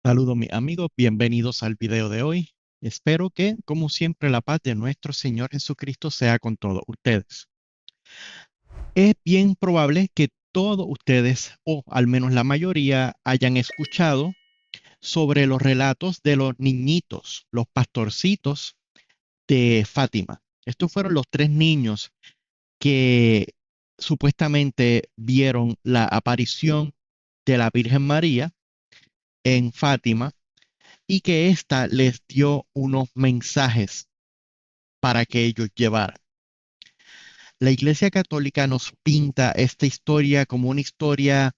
Saludos mis amigos, bienvenidos al video de hoy. Espero que, como siempre, la paz de nuestro Señor Jesucristo sea con todos ustedes. Es bien probable que todos ustedes, o al menos la mayoría, hayan escuchado sobre los relatos de los niñitos, los pastorcitos de Fátima. Estos fueron los tres niños que supuestamente vieron la aparición de la Virgen María en Fátima y que ésta les dio unos mensajes para que ellos llevaran. La Iglesia Católica nos pinta esta historia como una historia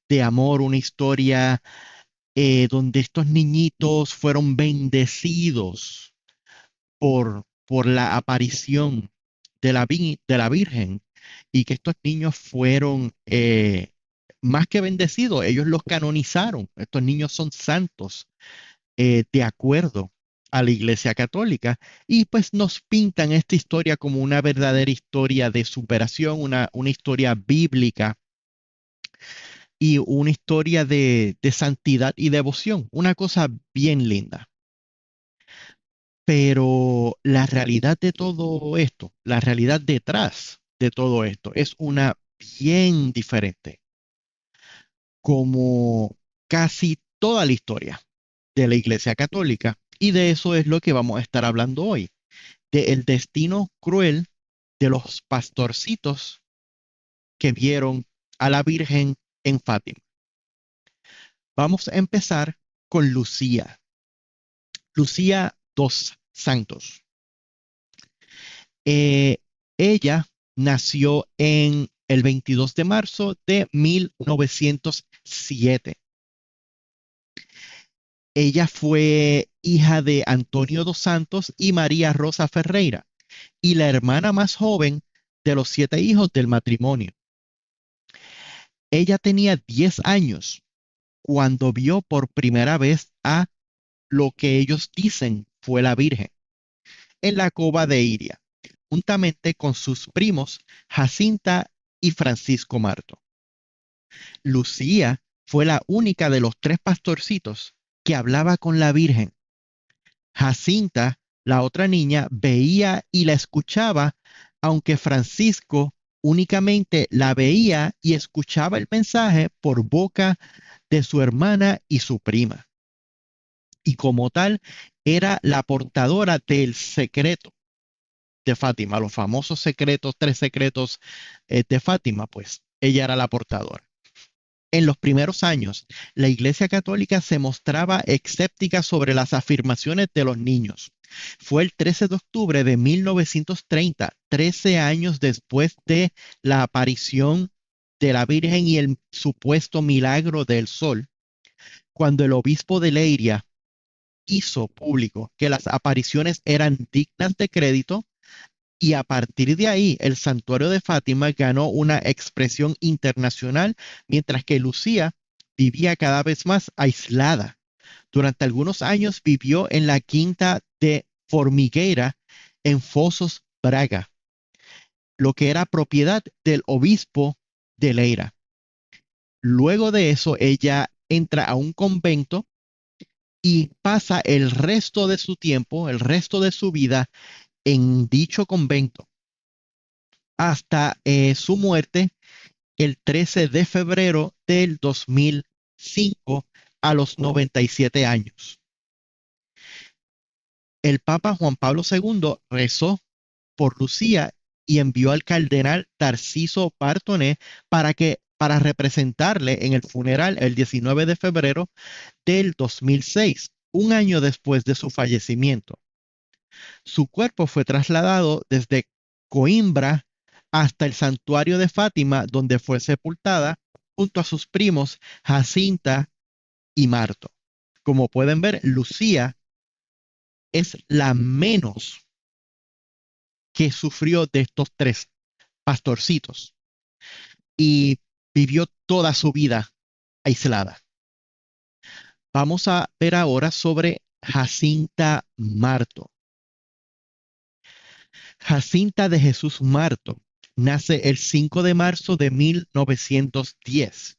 de amor, una historia donde estos niñitos fueron bendecidos por la aparición de la Virgen y que estos niños fueron más que bendecidos, ellos los canonizaron. Estos niños son santos de acuerdo a la Iglesia Católica y pues nos pintan esta historia como una verdadera historia de superación, una historia bíblica y una historia de santidad y devoción, una cosa bien linda. Pero la realidad de todo esto, la realidad detrás de todo esto es una bien diferente, como casi toda la historia de la Iglesia Católica. Y de eso es lo que vamos a estar hablando hoy, de el destino cruel de los pastorcitos que vieron a la Virgen en Fátima. Vamos a empezar con Lucía. Lucía dos Santos. Eh, Ella nació en el 22 de marzo de 1907. Ella fue hija de Antonio dos Santos y María Rosa Ferreira y la hermana más joven de los 7 hijos del matrimonio. Ella tenía 10 años cuando vio por primera vez a lo que ellos dicen fue la Virgen en la cova de Iria, juntamente con sus primos Jacinta y Francisco Marto. Lucía fue la única de los tres pastorcitos que hablaba con la Virgen. Jacinta, la otra niña, veía y la escuchaba, aunque Francisco únicamente la veía y escuchaba el mensaje por boca de su hermana y su prima. Y como tal, era la portadora del secreto de Fátima, los famosos secretos, 3 secretos de Fátima, pues ella era la portadora. En los primeros años, la Iglesia Católica se mostraba escéptica sobre las afirmaciones de los niños. Fue el 13 de octubre de 1930, 13 años después de la aparición de la Virgen y el supuesto milagro del sol, cuando el obispo de Leiria hizo público que las apariciones eran dignas de crédito y a partir de ahí el santuario de Fátima ganó una expresión internacional, mientras que Lucía vivía cada vez más aislada. Durante algunos años vivió en la quinta de Formigueira, en Fosos, Braga, lo que era propiedad del obispo de Leira. Luego de eso, ella entra a un convento y pasa el resto de su tiempo, el resto de su vida en dicho convento hasta su muerte el 13 de febrero del 2005 a los 97 años. El Papa Juan Pablo II rezó por Lucía y envió al cardenal Tarciso Bartoné para representarle en el funeral el 19 de febrero del 2006, un año después de su fallecimiento. Su cuerpo fue trasladado desde Coimbra hasta el santuario de Fátima, donde fue sepultada junto a sus primos Jacinta y Marto. Como pueden ver, Lucía es la menos que sufrió de estos tres pastorcitos y vivió toda su vida aislada. Vamos a ver ahora sobre Jacinta Marto. Jacinta de Jesús Marto nace el 5 de marzo de 1910.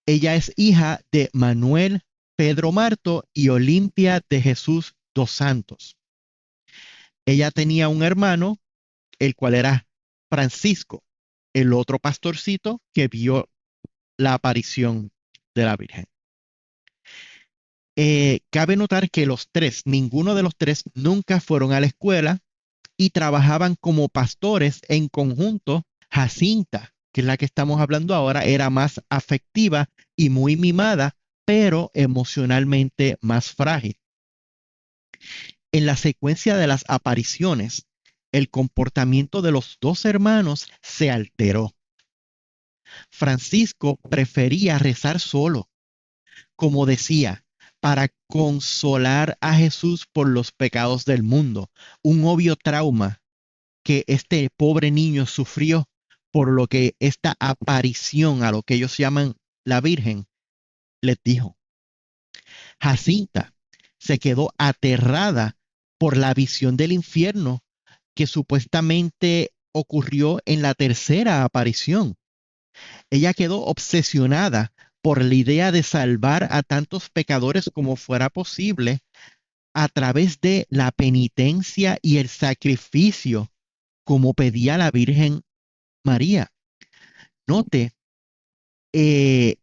Ella es hija de Manuel Pedro Marto y Olimpia de Jesús dos Santos. Ella tenía un hermano, el cual era Francisco, el otro pastorcito que vio la aparición de la Virgen. Cabe notar que los tres, ninguno de los tres nunca fueron a la escuela y trabajaban como pastores en conjunto. Jacinta, que es la que estamos hablando ahora, era más afectiva y muy mimada, pero emocionalmente más frágil. En la secuencia de las apariciones, el comportamiento de los dos hermanos se alteró. Francisco prefería rezar solo, como decía, para consolar a Jesús por los pecados del mundo, un obvio trauma que este pobre niño sufrió, por lo que esta aparición, a lo que ellos llaman la Virgen, les dijo. Jacinta se quedó aterrada por la visión del infierno que supuestamente ocurrió en la tercera aparición. Ella quedó obsesionada por la idea de salvar a tantos pecadores como fuera posible a través de la penitencia y el sacrificio, como pedía la Virgen María. Note eh,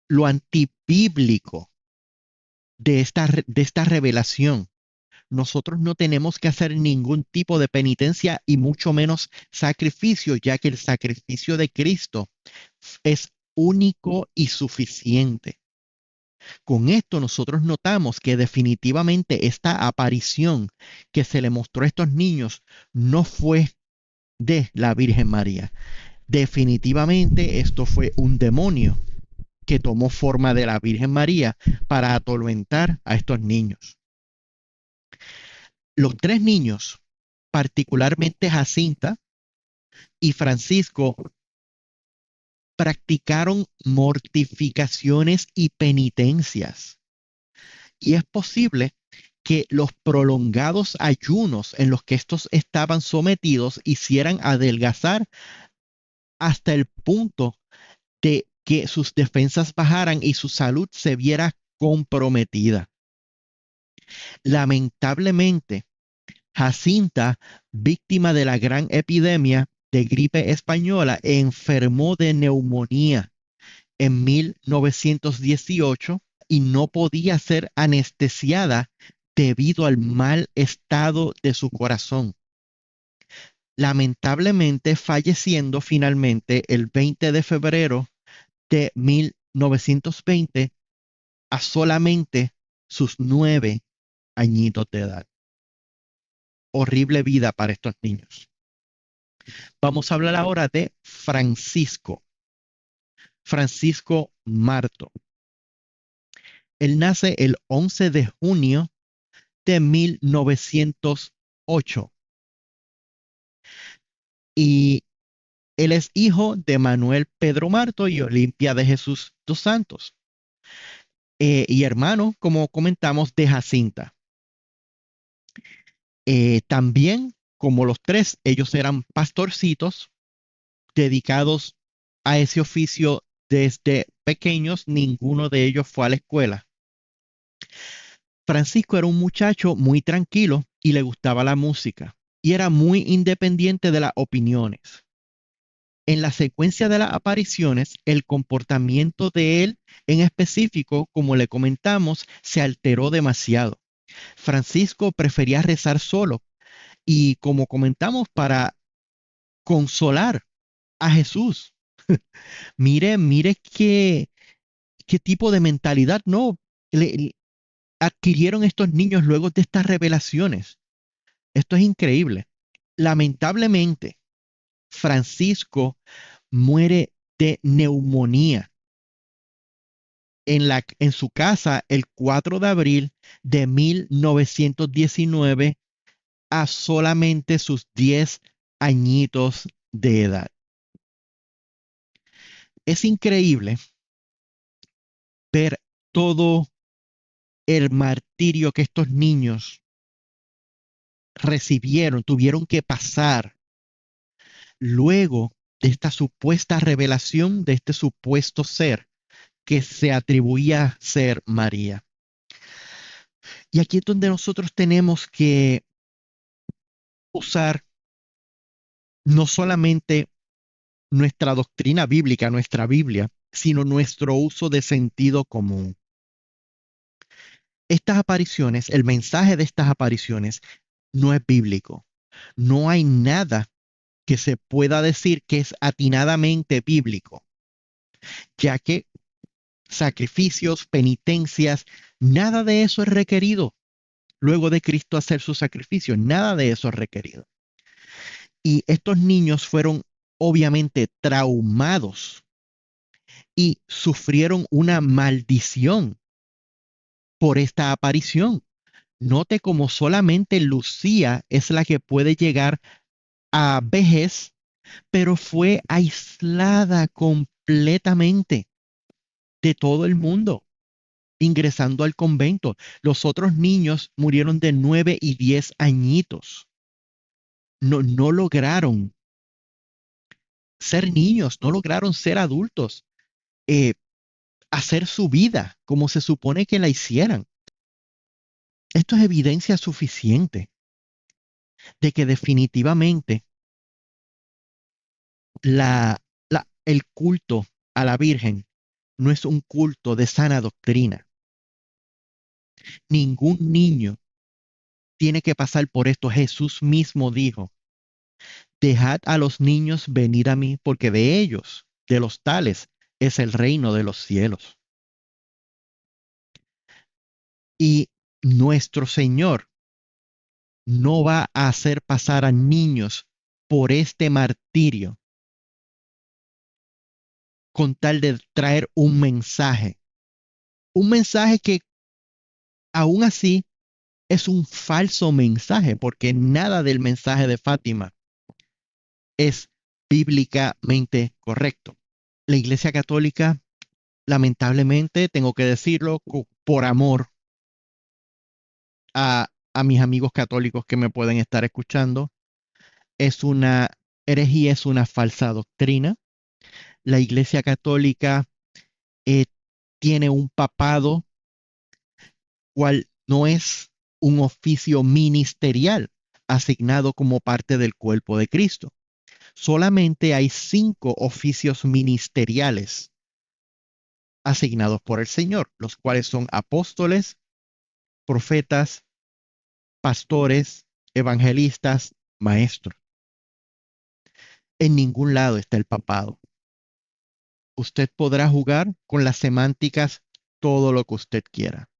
lo antibíblico de esta revelación. Nosotros no tenemos que hacer ningún tipo de penitencia y mucho menos sacrificio, ya que el sacrificio de Cristo es único y suficiente. Con esto nosotros notamos que definitivamente esta aparición que se le mostró a estos niños no fue de la Virgen María. Definitivamente esto fue un demonio que tomó forma de la Virgen María para atormentar a estos niños. Los tres niños, particularmente Jacinta y Francisco, practicaron mortificaciones y penitencias. Y es posible que los prolongados ayunos en los que estos estaban sometidos hicieran adelgazar hasta el punto de que sus defensas bajaran y su salud se viera comprometida. Lamentablemente, Jacinta, víctima de la gran epidemia de gripe española, enfermó de neumonía en 1918 y no podía ser anestesiada debido al mal estado de su corazón, lamentablemente falleciendo finalmente el 20 de febrero de 1920 a solamente sus 9 añitos de edad. Horrible vida para estos niños. Vamos a hablar ahora de Francisco. Francisco Marto. Él nace el 11 de junio de 1908 y él es hijo de Manuel Pedro Marto y Olimpia de Jesús dos Santos, y hermano, como comentamos, de Jacinta. También, como los tres, ellos eran pastorcitos dedicados a ese oficio desde pequeños. Ninguno de ellos fue a la escuela. Francisco era un muchacho muy tranquilo y le gustaba la música y era muy independiente de las opiniones. En la secuencia de las apariciones, el comportamiento de él en específico, como le comentamos, se alteró demasiado. Francisco prefería rezar solo y, como comentamos, para consolar a Jesús. Mire qué tipo de mentalidad no le adquirieron estos niños luego de estas revelaciones. Esto es increíble. Lamentablemente, Francisco muere de neumonía en su casa el 4 de abril de 1919 a solamente sus 10 añitos de edad. Es increíble ver todo el martirio que estos niños recibieron, tuvieron que pasar luego de esta supuesta revelación de este supuesto ser que se atribuía ser María. Y aquí es donde nosotros tenemos que usar no solamente nuestra doctrina bíblica, nuestra Biblia, sino nuestro uso de sentido común. Estas apariciones, el mensaje de estas apariciones no es bíblico. No hay nada que se pueda decir que es atinadamente bíblico, ya que sacrificios, penitencias, nada de eso es requerido luego de Cristo hacer su sacrificio, nada de eso es requerido. Y estos niños fueron obviamente traumados y sufrieron una maldición por esta aparición. Note cómo solamente Lucía es la que puede llegar a vejez, pero fue aislada completamente de todo el mundo, ingresando al convento. Los otros niños murieron de 9 y 10 añitos. No lograron ser niños, no lograron ser adultos, eh, hacer su vida como se supone que la hicieran. Esto es evidencia suficiente de que definitivamente el culto a la Virgen no es un culto de sana doctrina. Ningún niño tiene que pasar por esto. Jesús mismo dijo, dejad a los niños venir a mí, porque de ellos, de los tales, es el reino de los cielos. Y nuestro Señor no va a hacer pasar a niños por este martirio con tal de traer un mensaje que aún así es un falso mensaje, porque nada del mensaje de Fátima es bíblicamente correcto. La Iglesia Católica, lamentablemente, tengo que decirlo, por amor a mis amigos católicos que me pueden estar escuchando, es una herejía, es una falsa doctrina. La Iglesia Católica eh, tiene un papado, cual no es un oficio ministerial asignado como parte del cuerpo de Cristo. Solamente hay 5 oficios ministeriales asignados por el Señor, los cuales son apóstoles, profetas, pastores, evangelistas, maestros. En ningún lado está el papado. Usted podrá jugar con las semánticas todo lo que usted quiera.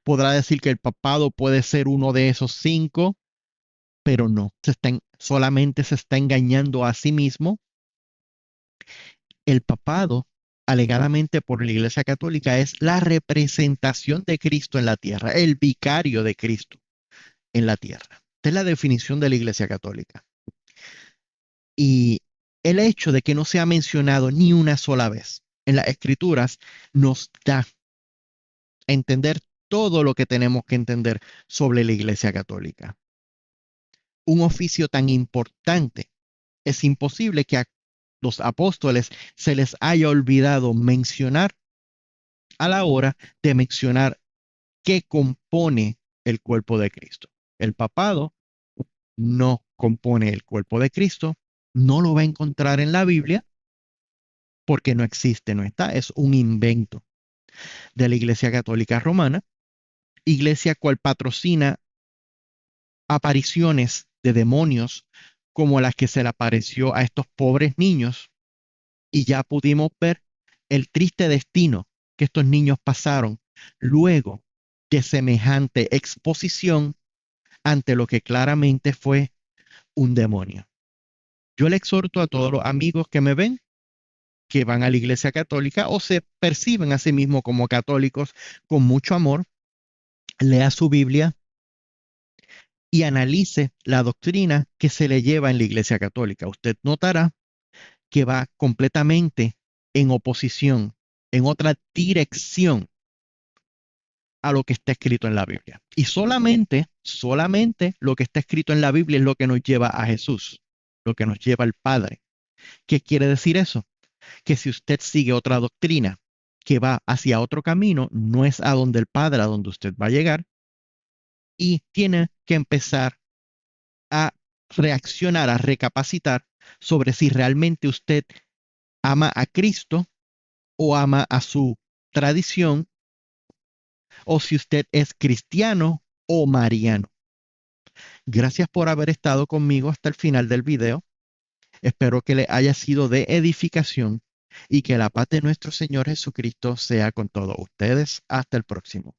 Podrá decir que el papado puede ser uno de esos 5, pero no. Solamente se está engañando a sí mismo. El papado, alegadamente por la Iglesia Católica, es la representación de Cristo en la tierra, el vicario de Cristo en la tierra. Esta es la definición de la Iglesia Católica. Y el hecho de que no se ha mencionado ni una sola vez en las Escrituras nos da a entender todo lo que tenemos que entender sobre la Iglesia Católica. Un oficio tan importante, es imposible que a los apóstoles se les haya olvidado mencionar a la hora de mencionar qué compone el cuerpo de Cristo. El papado no compone el cuerpo de Cristo, no lo va a encontrar en la Biblia porque no existe, no está, es un invento de la Iglesia Católica Romana, iglesia cual patrocina apariciones de demonios como las que se le apareció a estos pobres niños, y ya pudimos ver el triste destino que estos niños pasaron luego de semejante exposición ante lo que claramente fue un demonio. Yo le exhorto a todos los amigos que me ven, que van a la Iglesia Católica o se perciben a sí mismos como católicos, con mucho amor, lea su Biblia y analice la doctrina que se le lleva en la Iglesia Católica. Usted notará que va completamente en oposición, en otra dirección a lo que está escrito en la Biblia. Y solamente lo que está escrito en la Biblia es lo que nos lleva a Jesús, lo que nos lleva al Padre. ¿Qué quiere decir eso? Que si usted sigue otra doctrina que va hacia otro camino, no es a donde el Padre, a donde usted va a llegar, y tiene que empezar a reaccionar, a recapacitar sobre si realmente usted ama a Cristo o ama a su tradición, o si usted es cristiano o mariano. Gracias por haber estado conmigo hasta el final del video. Espero que le haya sido de edificación y que la paz de nuestro Señor Jesucristo sea con todos ustedes. Hasta el próximo.